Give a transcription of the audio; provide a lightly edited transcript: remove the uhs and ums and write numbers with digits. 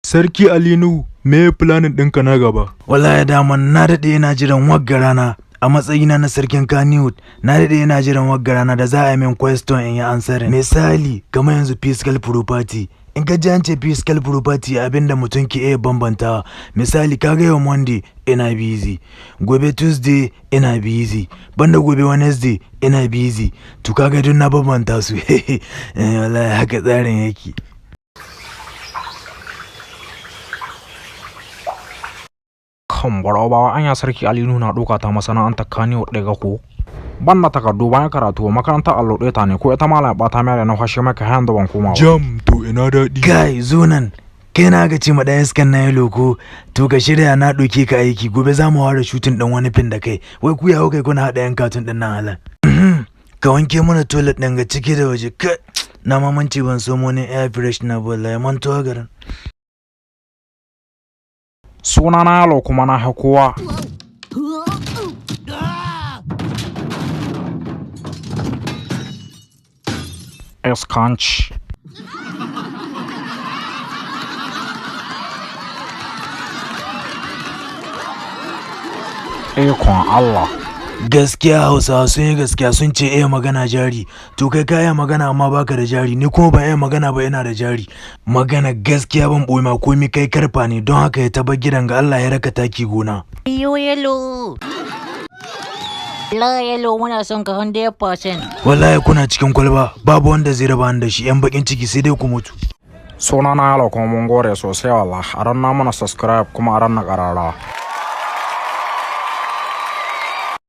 Sarki Ali Nuhu, me planin ɗinka na gaba? Wallahi daman na daɗe ina jiran wagga rana a matsayina na sarkin Kannywood. Na daɗe ina jiran wagga rana da za a yi min question in yi answer. Misali, kamar yanzu fiscal property. In ka ji an ce fiscal property abinda mutum ke iya bambantawa. Misali, kaga yau Monday ina busy, gobe Tuesday ina busy, banda gobe Wednesday ina busy. To kaga duk na bambanta su. Wallahi haka tsarin yake. Kan barawa anya Sarki Ali Nuhu na doka ta masana'antar Kannywood daga ko banda takardu bayan karatu makarantar allo ɗaya ta ne ko ita malam ba ta mai na fashe maka hayan da ban koma Jam to ina daɗi. Guy zo nan, kai na ga ce ma ɗayan iskan na yi loko, to ka shirya na ɗauke ka aiki, gobe za mu fara shooting ɗin wani fin da kai, wai ku yawo kai kuna haɗa yan katun ɗin nan halan. Ka wanke mana toilet ɗin ga ciki da waje, na mamanci ban so wani air freshener ba, wallahi mantuwa garin. suna na yalo kuma na hakowa eskanch ikon Allah. Gaskiya Hausawa sun yi gaskiya sun ce iya magana jari, to kai ka iya magana amma baka da jari, ni kuma ban iya magana ba ina da jari. Magana gaskiya ban boye ma komi kai karfa ne, don haka ya taba gidan ga Allah ya raka taki gona. Yo yelo. La yelo muna son ka 100%. Wallahi kuna cikin kwalba, babu wanda zai raba da shi, yan bakin ciki sai dai ku mutu. Suna na yalo kuma mun gore sosai wallahi, a ran na mana subscribe kuma a ran na karara.